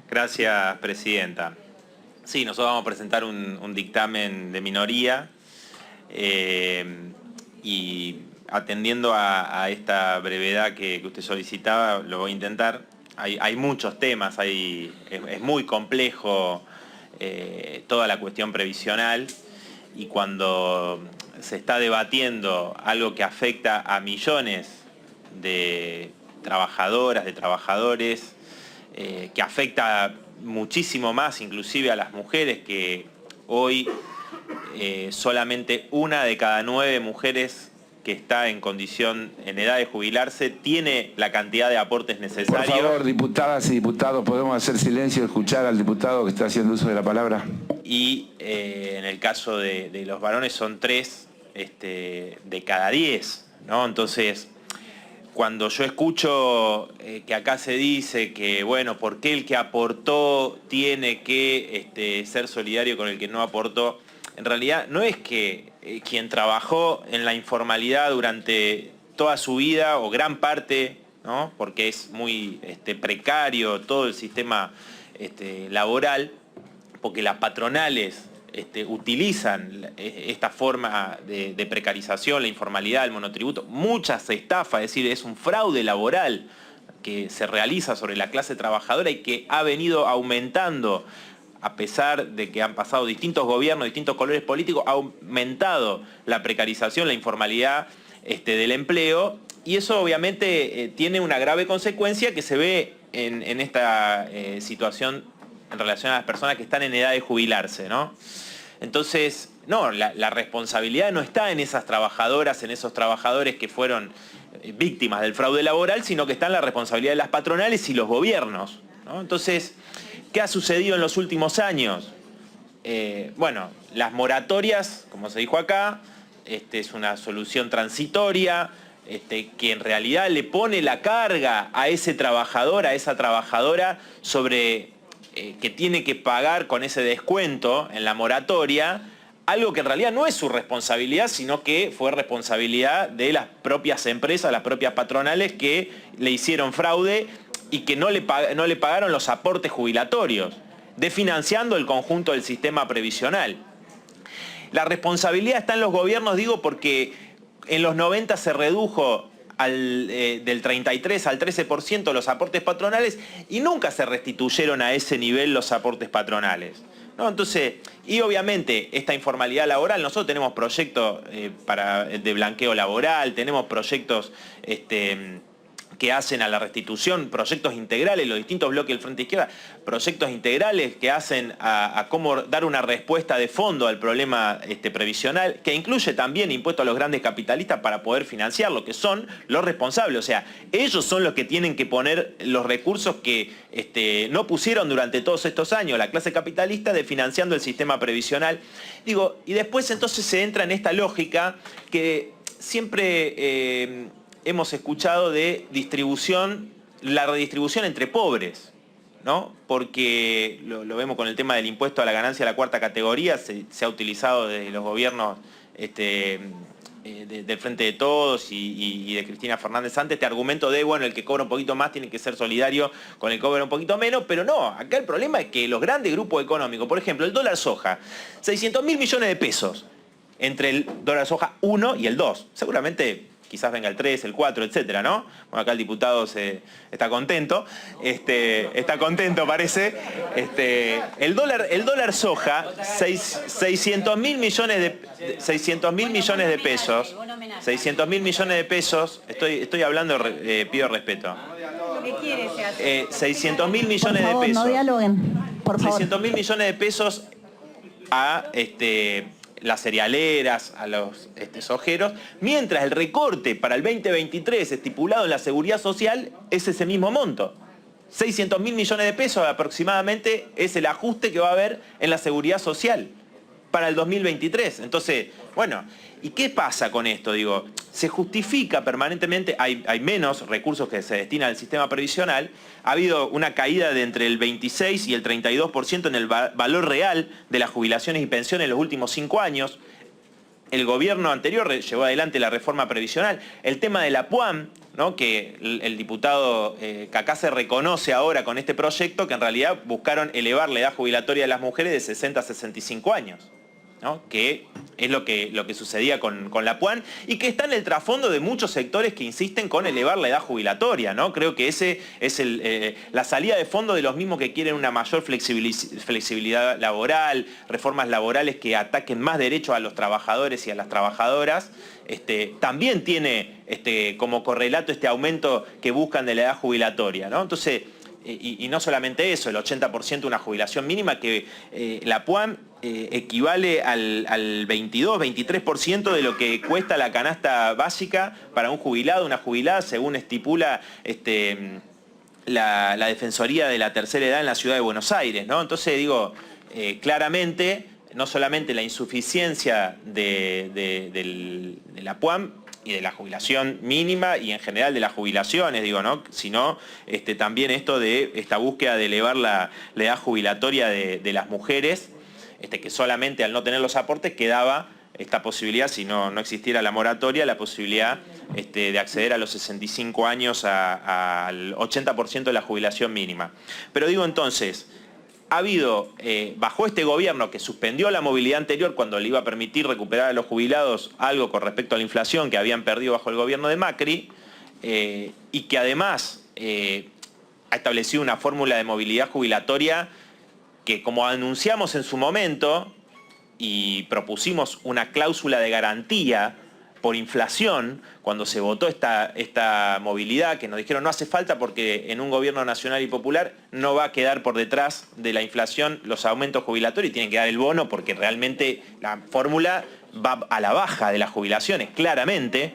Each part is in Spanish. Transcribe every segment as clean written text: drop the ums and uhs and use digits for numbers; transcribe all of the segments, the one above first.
Gracias, presidenta. Sí, nosotros vamos a presentar un dictamen de minoría y atendiendo a esta brevedad que usted solicitaba, lo voy a intentar. Hay muchos temas, es muy complejo toda la cuestión previsional y cuando se está debatiendo algo que afecta a millones de trabajadoras, de trabajadores, que afecta muchísimo más inclusive a las mujeres, que hoy solamente 1 de cada 9 mujeres que está en edad de jubilarse, tiene la cantidad de aportes necesarios. Por favor, diputadas y diputados, ¿podemos hacer silencio y escuchar al diputado que está haciendo uso de la palabra? Y en el caso de los varones son 3 de cada 10, ¿no? Entonces, cuando yo escucho que acá se dice que, bueno, ¿por qué el que aportó tiene que ser solidario con el que no aportó? En realidad no es que quien trabajó en la informalidad durante toda su vida o gran parte, ¿no? Porque es muy precario todo el sistema laboral, porque las patronales utilizan esta forma de precarización, la informalidad, el monotributo, muchas estafas, es decir, es un fraude laboral que se realiza sobre la clase trabajadora y que ha venido aumentando a pesar de que han pasado distintos gobiernos, distintos colores políticos, ha aumentado la precarización, la informalidad del empleo, y eso obviamente tiene una grave consecuencia que se ve en esta situación en relación a las personas que están en edad de jubilarse, ¿no? Entonces, no, la responsabilidad no está en esas trabajadoras, en esos trabajadores que fueron víctimas del fraude laboral, sino que está en la responsabilidad de las patronales y los gobiernos, ¿no? Entonces, ¿qué ha sucedido en los últimos años? Bueno, las moratorias, como se dijo acá, es una solución transitoria, que en realidad le pone la carga a ese trabajador, a esa trabajadora, sobre que tiene que pagar con ese descuento en la moratoria, algo que en realidad no es su responsabilidad, sino que fue responsabilidad de las propias empresas, las propias patronales que le hicieron fraude y que no le pagaron los aportes jubilatorios, desfinanciando el conjunto del sistema previsional. La responsabilidad está en los gobiernos, digo, porque en los 90 se redujo del 33 al 13% los aportes patronales y nunca se restituyeron a ese nivel los aportes patronales, ¿no? Entonces, y obviamente esta informalidad laboral, nosotros tenemos proyectos de blanqueo laboral, tenemos proyectos que hacen a la restitución, proyectos integrales, los distintos bloques del Frente Izquierda, proyectos integrales que hacen a cómo dar una respuesta de fondo al problema previsional, que incluye también impuestos a los grandes capitalistas para poder financiar lo que son los responsables. O sea, ellos son los que tienen que poner los recursos que no pusieron durante todos estos años la clase capitalista de financiando el sistema previsional. Digo, y después entonces se entra en esta lógica que siempre hemos escuchado de distribución, la redistribución entre pobres, ¿no? Porque lo vemos con el tema del impuesto a la ganancia de la cuarta categoría, se ha utilizado desde los gobiernos del Frente de Todos y de Cristina Fernández antes, este argumento de, bueno, el que cobra un poquito más tiene que ser solidario con el que cobra un poquito menos, pero no, acá el problema es que los grandes grupos económicos, por ejemplo, el dólar soja, 600.000 millones de pesos entre el dólar soja 1 y el 2, seguramente quizás venga el 3, el 4, etcétera, ¿no? Bueno, acá el diputado está contento, parece. El dólar soja, 600.000 millones de pesos, 600.000 millones de pesos, estoy hablando, pido respeto. 600.000 millones de pesos. No dialoguen, por favor. 600.000 millones de pesos a las cerealeras, a los sojeros, mientras el recorte para el 2023 estipulado en la Seguridad Social es ese mismo monto. 600.000 millones de pesos aproximadamente es el ajuste que va a haber en la Seguridad Social para el 2023. Entonces, bueno, ¿y qué pasa con esto? Digo, se justifica permanentemente, hay menos recursos que se destinan al sistema previsional, ha habido una caída de entre el 26 y el 32% en el valor real de las jubilaciones y pensiones en los últimos 5 años. el gobierno anterior llevó adelante la reforma previsional. El tema de la PUAM, ¿no? Que el diputado Cacá se reconoce ahora con este proyecto que en realidad buscaron elevar la edad jubilatoria de las mujeres de 60 a 65 años. ¿No? Que es lo que sucedía con la PUAN y que está en el trasfondo de muchos sectores que insisten con elevar la edad jubilatoria, ¿no? Creo que ese es la salida de fondo de los mismos que quieren una mayor flexibilidad laboral, reformas laborales que ataquen más derechos a los trabajadores y a las trabajadoras. También tiene como correlato este aumento que buscan de la edad jubilatoria, ¿no? Entonces, y no solamente eso, el 80% de una jubilación mínima que la PUAM equivale al 22-23% de lo que cuesta la canasta básica para un jubilado, una jubilada, según estipula la Defensoría de la Tercera Edad en la Ciudad de Buenos Aires, ¿no? Entonces digo, claramente, no solamente la insuficiencia de la PUAM y de la jubilación mínima y en general de las jubilaciones, digo, ¿no? Sino también esto de esta búsqueda de elevar la edad jubilatoria de las mujeres, que solamente al no tener los aportes quedaba esta posibilidad, si no existiera la moratoria, la posibilidad de acceder a los 65 años al 80% de la jubilación mínima. Pero digo entonces, ha habido, bajo este gobierno que suspendió la movilidad anterior cuando le iba a permitir recuperar a los jubilados algo con respecto a la inflación que habían perdido bajo el gobierno de Macri, y que además ha establecido una fórmula de movilidad jubilatoria que, como anunciamos en su momento y propusimos una cláusula de garantía por inflación, cuando se votó esta movilidad, que nos dijeron no hace falta porque en un gobierno nacional y popular no va a quedar por detrás de la inflación los aumentos jubilatorios y tienen que dar el bono porque realmente la fórmula va a la baja de las jubilaciones, claramente,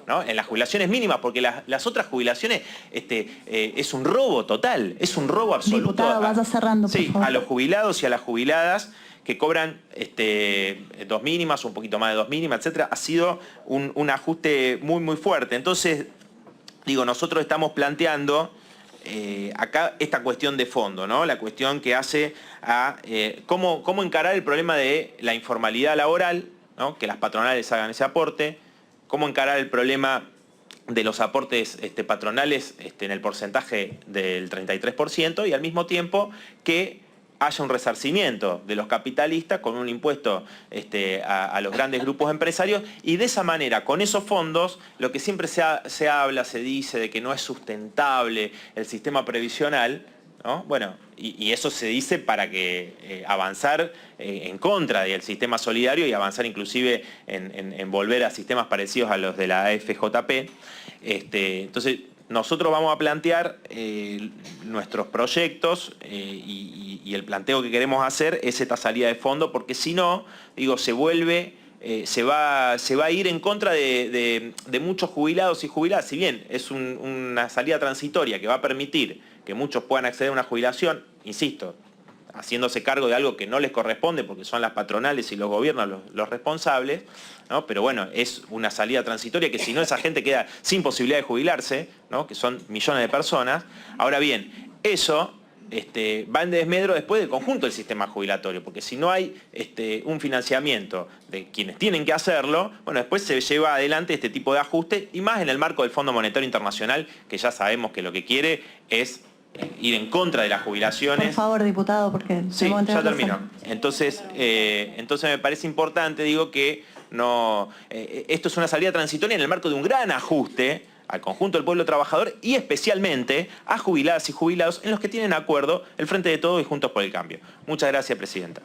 ¿no? En las jubilaciones mínimas, porque las otras jubilaciones es un robo total, es un robo absoluto. Diputado, vaya cerrando, por favor. A los jubilados y a las jubiladas que cobran 2 mínimas, un poquito más de 2 mínimas, etcétera, ha sido un ajuste muy, muy fuerte. Entonces, digo, nosotros estamos planteando acá esta cuestión de fondo, ¿no? La cuestión que hace a cómo encarar el problema de la informalidad laboral, ¿no? Que las patronales hagan ese aporte, cómo encarar el problema de los aportes patronales en el porcentaje del 33% y al mismo tiempo que haya un resarcimiento de los capitalistas con un impuesto a los grandes grupos empresarios y de esa manera, con esos fondos, lo que siempre se habla, se dice de que no es sustentable el sistema previsional, ¿no? Bueno, y eso se dice para que avanzar en contra del sistema solidario y avanzar inclusive en volver a sistemas parecidos a los de la AFJP. Entonces, nosotros vamos a plantear nuestros proyectos y el planteo que queremos hacer es esta salida de fondo, porque si no, digo, se va a ir en contra de muchos jubilados y jubiladas. Si bien es una salida transitoria que va a permitir que muchos puedan acceder a una jubilación, insisto, haciéndose cargo de algo que no les corresponde porque son las patronales y los gobiernos los responsables, ¿no? Pero bueno, es una salida transitoria que si no esa gente queda sin posibilidad de jubilarse, ¿no? Que son millones de personas. Ahora bien, eso va en desmedro después del conjunto del sistema jubilatorio, porque si no hay un financiamiento de quienes tienen que hacerlo, bueno, después se lleva adelante este tipo de ajuste y más en el marco del Fondo Monetario Internacional, que ya sabemos que lo que quiere es ir en contra de las jubilaciones. Por favor, diputado, porque... Sí, ya termino. Entonces me parece importante, digo, que no, esto es una salida transitoria en el marco de un gran ajuste al conjunto del pueblo trabajador y especialmente a jubiladas y jubilados en los que tienen acuerdo el Frente de Todos y Juntos por el Cambio. Muchas gracias, Presidenta.